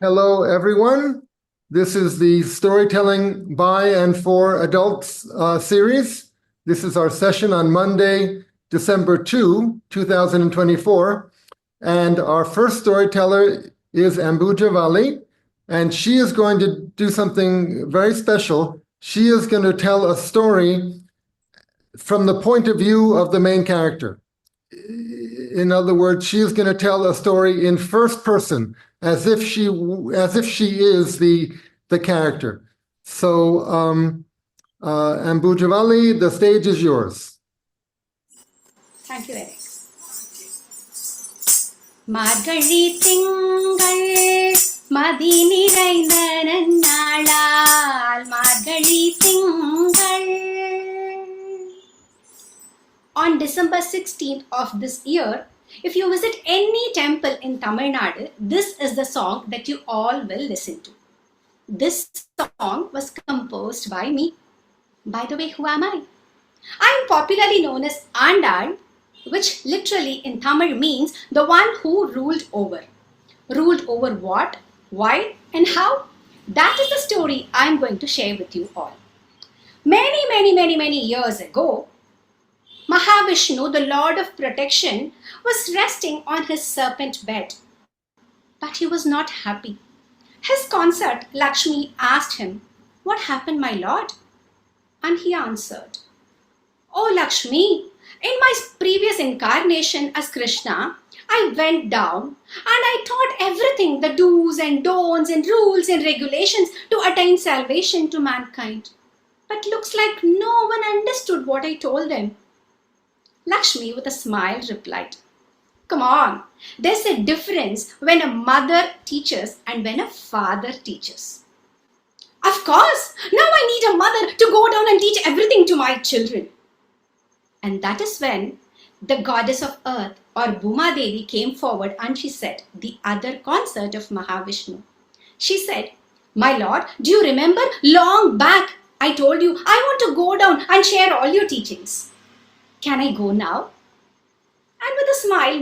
Hello, everyone. This is the Storytelling by and for Adults series. This is our session on Monday, December 2, 2024. And our first storyteller is Ambuja Vali, and she is going to do something very special. She is going to tell a story from the point of view of the main character. In other words, she is going to tell a story in first person, as if she is the character. So, Ambujavali, the stage is yours. Thank you, Eric. மார்கழி திங்கள் மதி நிறைந்த நன்னாளால் மார்கழி திங்கள். On December 16th of this year, if you visit any temple in Tamil Nadu, this is the song that you all will listen to. This song was composed by me. By the way, who am I? I am popularly known as Andal, which literally in Tamil means the one who ruled over. Ruled over what, why, and how? That is the story I am going to share with you all. Many years ago, Mahavishnu, the Lord of Protection, was resting on his serpent bed. But he was not happy. His consort, Lakshmi, asked him, "What happened, my lord?" And he answered, "Oh Lakshmi, in my previous incarnation as Krishna, I went down and I taught everything, the do's and don'ts and rules and regulations to attain salvation to mankind. But looks like no one understood what I told them." Lakshmi, with a smile, replied, "Come on, there's a difference when a mother teaches and when a father teaches. Of course, now I need a mother to go down and teach everything to my children." And that is when the goddess of earth, or Bhuma Devi, came forward and she said, the other consort of Mahavishnu. She said, "My lord, do you remember long back I told you I want to go down and share all your teachings? Can I go now?" And with a smile,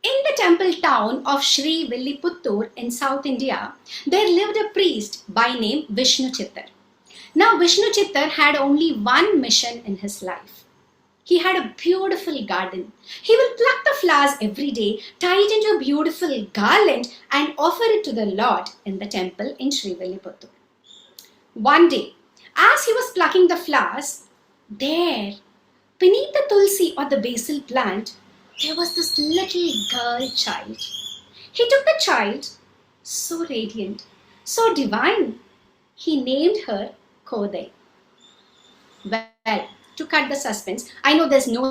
In the temple town of Sri Villiputtur in South India, there lived a priest by name Vishnu Chittar. Now Vishnu Chittar had only one mission in his life. He had a beautiful garden. He will pluck the flowers every day, tie it into a beautiful garland and offer it to the Lord in the temple in Sri Villiputtur. One day, as he was plucking the flowers, there, beneath the tulsi or the basil plant, there was this little girl child. He took the child, so radiant, so divine. He named her Kodai. Well, to cut the suspense, I know there's no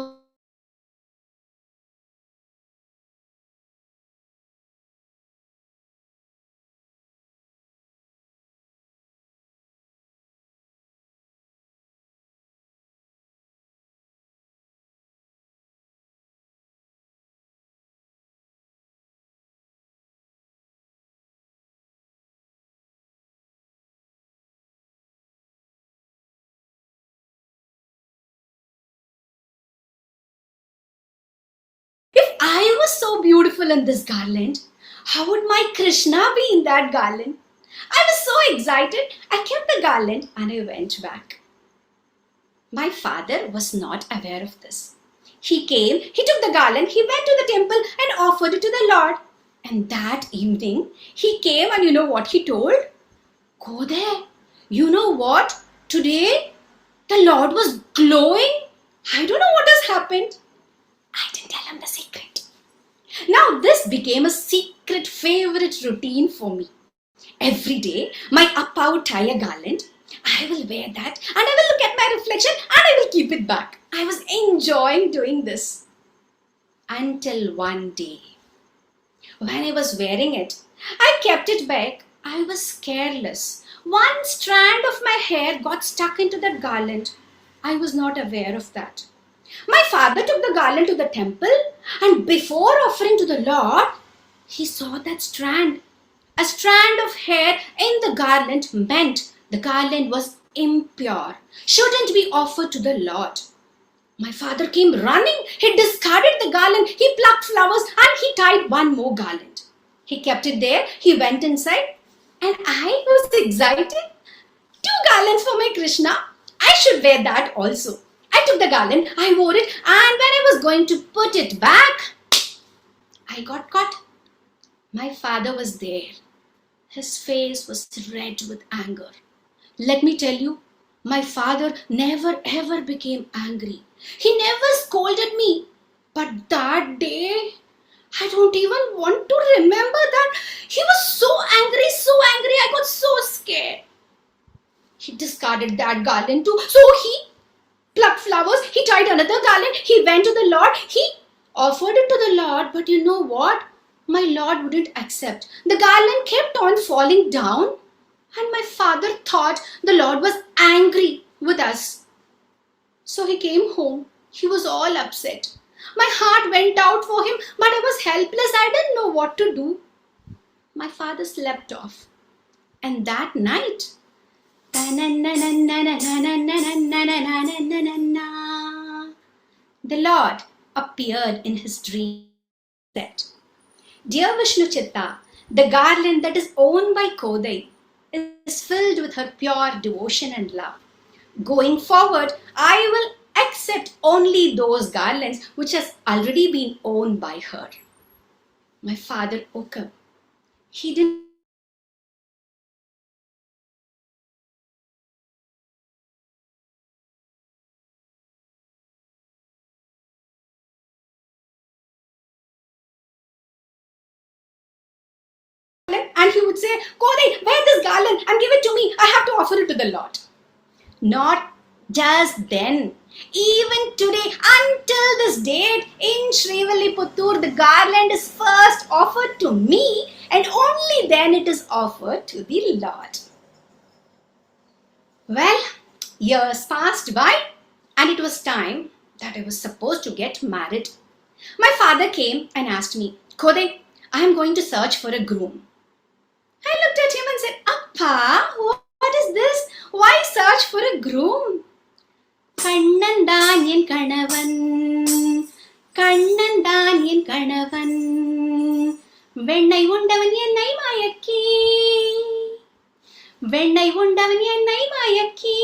If I was so beautiful in this garland, how would my Krishna be in that garland? I was so excited, I kept the garland and I went back. My father was not aware of this. He came, he took the garland, he went to the temple and offered it to the Lord. And that evening, he came and you know what he told? "Go there. You know what? Today, the Lord was glowing. I don't know what has happened." I didn't tell him the secret. Now this became a secret favorite routine for me. Every day, my Appa would tie a garland. I will wear that and I will look at my reflection and I will keep it back. I was enjoying doing this. Until one day, when I was wearing it, I kept it back. I was careless. One strand of my hair got stuck into that garland. I was not aware of that. My father took the garland to the temple, and before offering to the Lord, he saw that strand. A strand of hair in the garland meant the garland was impure, shouldn't be offered to the Lord. My father came running. He discarded the garland, he plucked flowers, and he tied one more garland. He kept it there. He went inside, and I was excited. Two garlands for my Krishna. I should wear that also. I took the garland, I wore it, and when I was going to put it back, I got caught. My father was there. His face was red with anger. Let me tell you, my father never ever became angry. He never scolded me. But that day, I don't even want to remember that. He was so angry, I got so scared. He discarded that garland too. So he plucked flowers, he tied another garland, he went to the Lord, he offered it to the Lord, but you know what? My Lord wouldn't accept. The garland kept on falling down, and my father thought the Lord was angry with us. So he came home. He was all upset. My heart went out for him, but I was helpless. I didn't know what to do. My father slept off. And that night, the Lord appeared in his dream. Said, Dear Vishnu Chitta, the garland that is owned by Kodai is filled with her pure devotion and love. Going forward, I will accept only those garlands which has already been owned by her. My father woke up. He didn't and he would say, Kodai, wear this garland and give it to me. I have to offer it to the Lord. Not just then. Even today, until this date, in Srivilliputtur, the garland is first offered to me and only then it is offered to the Lord. Well, years passed by and it was time that I was supposed to get married. My father came and asked me, Kodai, I am going to search for a groom. I looked at him and said, Appa, what is this? Why search for a groom? Kannandan en kanavan, kannandan en kanavan, vennai undavan ennai mayakki, vennai undavan ennai mayakki,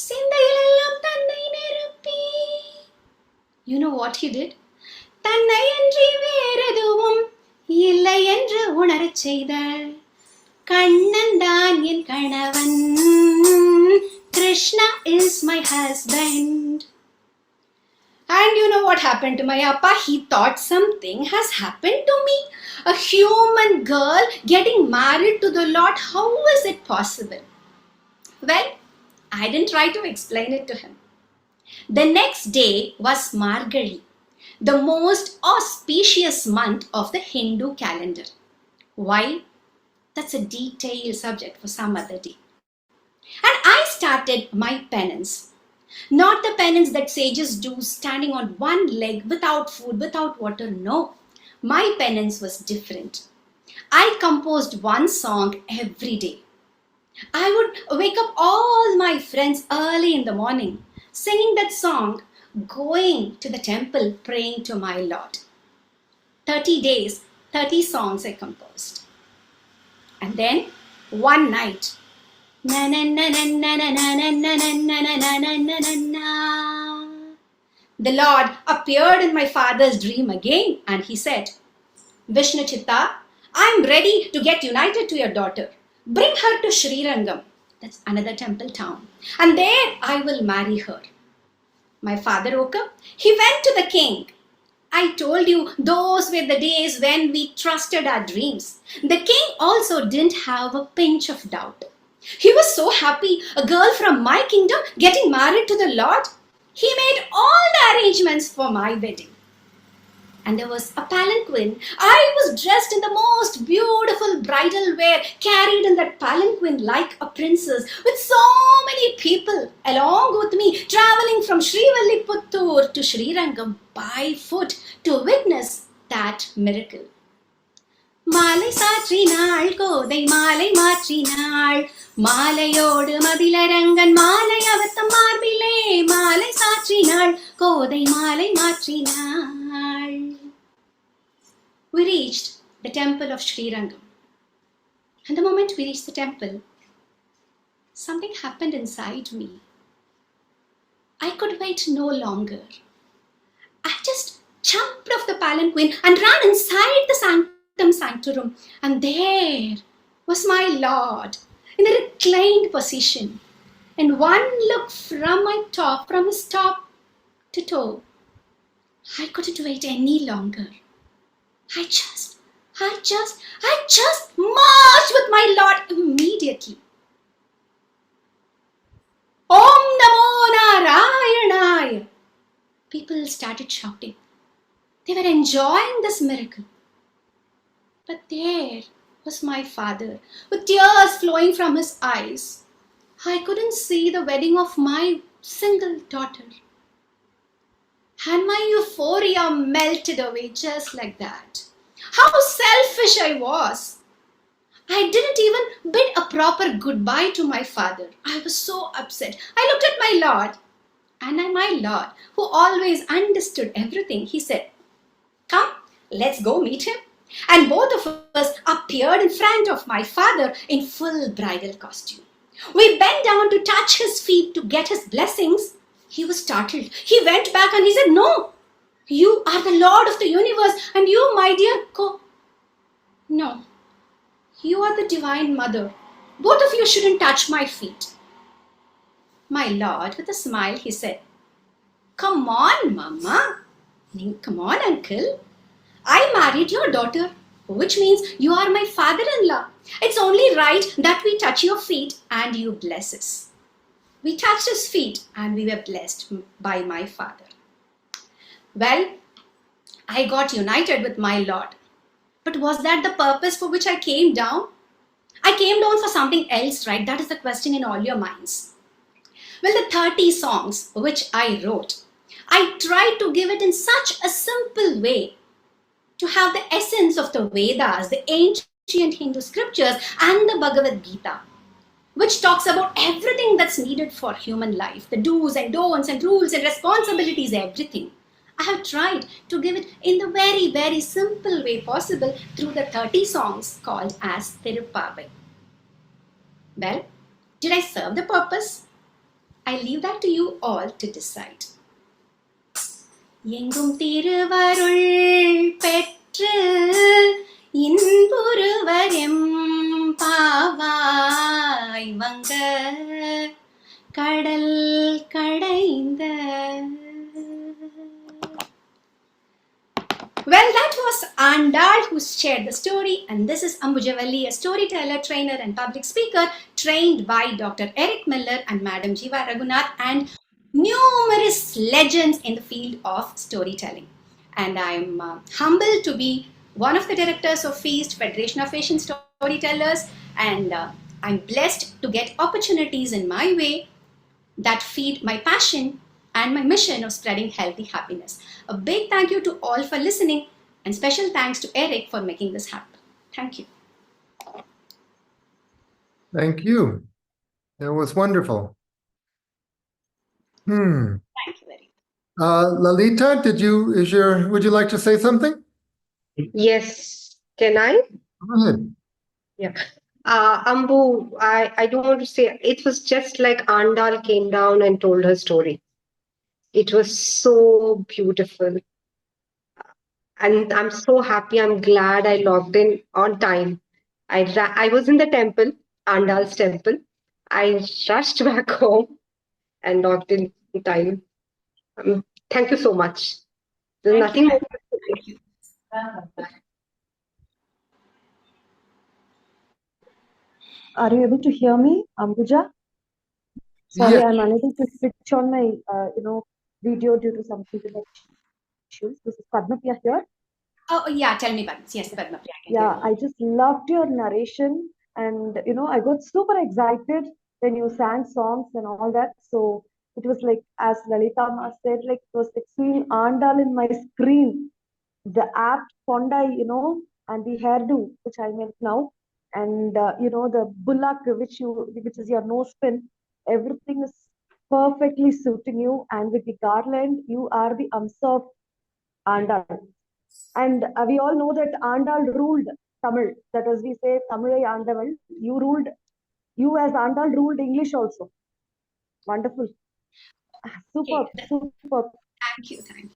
sindayilellam thannai neruppi. You know what he did? Thannai andri vereduvum இல்லை என்று உணரச் செய்த கண்ணன்தான் என் கணவன். Krishna is my husband. And you know what happened to my appa? He thought something has happened to me. A human girl getting married to the Lord. How is it possible? Well, I didn't try to explain it to him. The next day was Margazhi, the most auspicious month of the Hindu calendar. Why? That's a detailed subject for some other day. And I started my penance. Not the penance that sages do standing on one leg without food, without water. No, my penance was different. I composed one song every day. I would wake up all my friends early in the morning, singing that song, going to the temple, praying to my Lord. 30 days, 30 songs I composed. And then one night, the Lord appeared in my father's dream again and he said, Vishnu Chitta, I am ready to get united to your daughter. Bring her to Srirangam, that's another temple town, and there I will marry her. My father woke up. He went to the king. I told you, those were the days when we trusted our dreams. The king also didn't have a pinch of doubt. He was so happy, a girl from my kingdom getting married to the Lord. He made all the arrangements for my wedding. and there was a palanquin. I was dressed in the most beautiful bridal wear, carried in that palanquin like a princess, with so many people along with me, traveling from Srivilliputtur to Srirangam by foot to witness that miracle. மாலை சாற்றினாள் கோதை மாலை மாற்றினாள் மாலையோடு மதிலரங்கன் மாலை அவத்தம் மார்பிலே மாலை சாற்றினாள் கோதை மாலை மாற்றினாள். We reached the temple of Srirangam. And the moment we reached the temple, something happened inside me. I could wait no longer. I just jumped off the palanquin and ran inside the sanctorum, and there was my Lord in a reclined position. And one look from his top to toe, I couldn't wait any longer. I just marched with my Lord immediately. Om Namo Narayanaya. People started shouting. They were enjoying this miracle. But there was my father, with tears flowing from his eyes. I couldn't see the wedding of my single daughter. And my euphoria melted away just like that. How selfish I was. I didn't even bid a proper goodbye to my father. I was so upset. I looked at my Lord. And my Lord, who always understood everything, he said, "Come, let's go meet him." And both of us appeared in front of my father in full bridal costume. We bent down to touch his feet to get his blessings. He was startled. He went back and he said, "No, you are the Lord of the universe, and you, my dear No, you are the Divine Mother. Both of you shouldn't touch my feet." My Lord, with a smile, he said, "Come on, Mama. Come on, Uncle. I married your daughter, which means you are my father-in-law. It's only right that we touch your feet and you bless us." We touched his feet and we were blessed by my father. Well, I got united with my Lord. But was that the purpose for which I came down? I came down for something else, right? That is the question in all your minds. Well, the 30 songs which I wrote, I tried to give it in such a simple way to have the essence of the Vedas, the ancient Hindu scriptures, and the Bhagavad Gita, which talks about everything that's needed for human life, the do's and don'ts and rules and responsibilities, everything. I have tried to give it in the very, very simple way possible through the 30 songs called as Tirupavai. Well, did I serve the purpose? I leave that to you all to decide. எங்கும் திருவருள் பெற்று இன்புறுவரெம் பாவாய் வங்க கடல் கடைந்த. Well, that was Andal who shared the story, and this is Ambujavalli, a storyteller, trainer and public speaker trained by Dr. Eric Miller and Madam Jiva Raghunath and numerous legends in the field of storytelling. And I'm humbled to be one of the directors of FEAST, Federation of Asian Storytellers, and I'm blessed to get opportunities in my way that feed my passion and my mission of spreading healthy happiness. A big thank you to all for listening, and special thanks to Eric for making this happen. Thank you. Thank you. That was wonderful. Thank you very much. Lalita, would you like to say something? Yes. Can I? Go ahead. Yeah. Ambu, I don't want to say, it was just like Andal came down and told her story. It was so beautiful. And I'm so happy. I'm glad I logged in on time. I was in the temple, Andal's temple. I rushed back home and logged in time. Thank you so much. There's nothing more. Thank you. Are you able to hear me, Ambuja? Sorry, Yes. I'm unable to switch on my, video due to some feedback. This is Padma Priya here. Oh, yeah, tell me, Padma. Yes, Padma. I can hear Yeah, you. I just loved your narration, and I got super excited when you sang songs and all that. So it was like, as Lalita Ma said, like it was like seeing Andal in my screen, the apt Kondai, and the hairdo, which I meant now, and the bullock, which is your nose pin. Everything is perfectly suiting you, and with the garland, you are the Amsa of Andal. And we all know that Andal ruled Tamil. That as we say, Tamilai Andaval. You as Andal ruled English also. Wonderful. Okay, Super, super. thank you, thank you.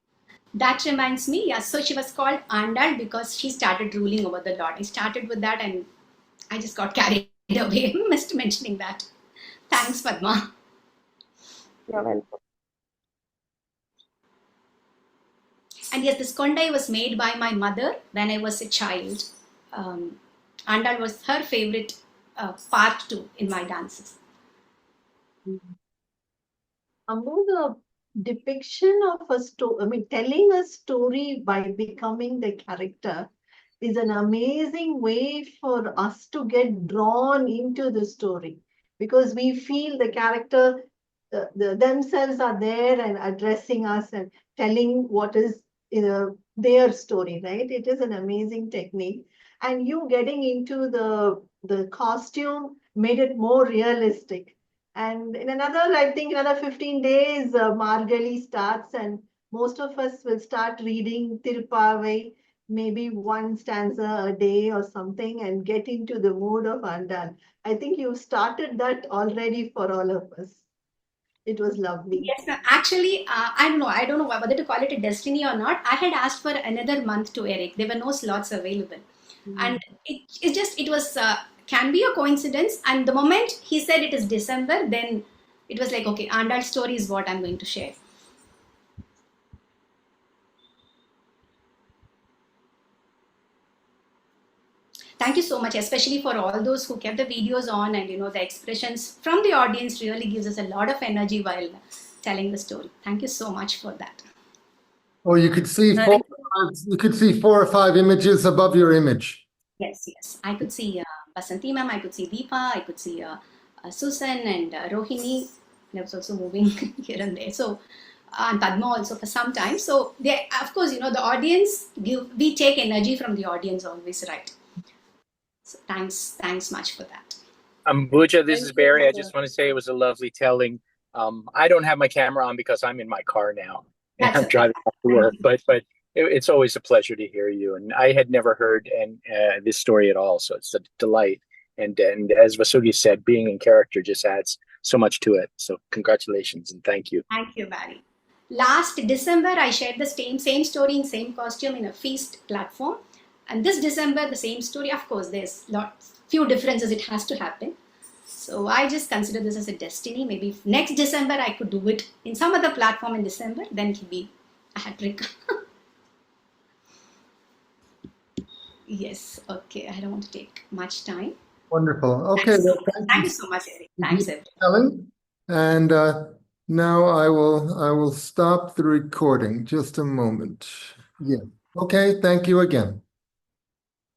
That reminds me, yeah, so she was called Andal because she started ruling over the Lord. I started with that and I just got carried away. Missed mentioning that. Thanks, Padma. You're welcome. And yes, this Kondai was made by my mother when I was a child. Andal was her favorite part too in my dances. Among the depiction of a story, I mean, telling a story by becoming the character is an amazing way for us to get drawn into the story because we feel the character themselves are there and addressing us and telling what is their story, right? It is an amazing technique. And you getting into the costume made it more realistic. And in I think another 15 days, Margali starts, and most of us will start reading Tirupavai, maybe one stanza a day or something, and get into the mood of Andal. I think you started that already for all of us. It was lovely. Yes, ma'am. Actually, I don't know. I don't know whether to call it a destiny or not. I had asked for another month to Eric. There were no slots available, and it was can be a coincidence. And the moment he said it is December, then it was like, okay, Andal story is what I'm going to share. Thank you so much, especially for all those who kept the videos on, and the expressions from the audience really gives us a lot of energy while telling the story. Thank you so much for that. Oh, you could see four or five images above your image. Yes, yes. I could see Basanti ma'am, I could see Deepa, I could see Susan and Rohini. And I was also moving here and there. So, and Padma also for some time. So, they, of course, the audience, we take energy from the audience always, right? So, thanks much for that. Ambuja, this Thank is you, Barry. I sir. just want to say it was a lovely telling. I don't have my camera on because I'm in my car now and That's I'm okay. driving off to Thank work. you. But it's always a pleasure to hear you. And I had never heard this story at all, so it's a delight. And as Vasugi said, being in character just adds so much to it. So congratulations and thank you. Thank you, Barry. Last December, I shared the same story in same costume in a feast platform. And this December, the same story. Of course, there's few differences. It has to happen. So I just consider this as a destiny. Maybe if next December I could do it in some other platform in December, then it'll be a hat trick. Yes, okay. I don't want to take much time. Wonderful. Okay. Thank you so much, Eric. Thanks, everyone. Helen. And now I will stop the recording. Just a moment. Yeah. Okay. Thank you again.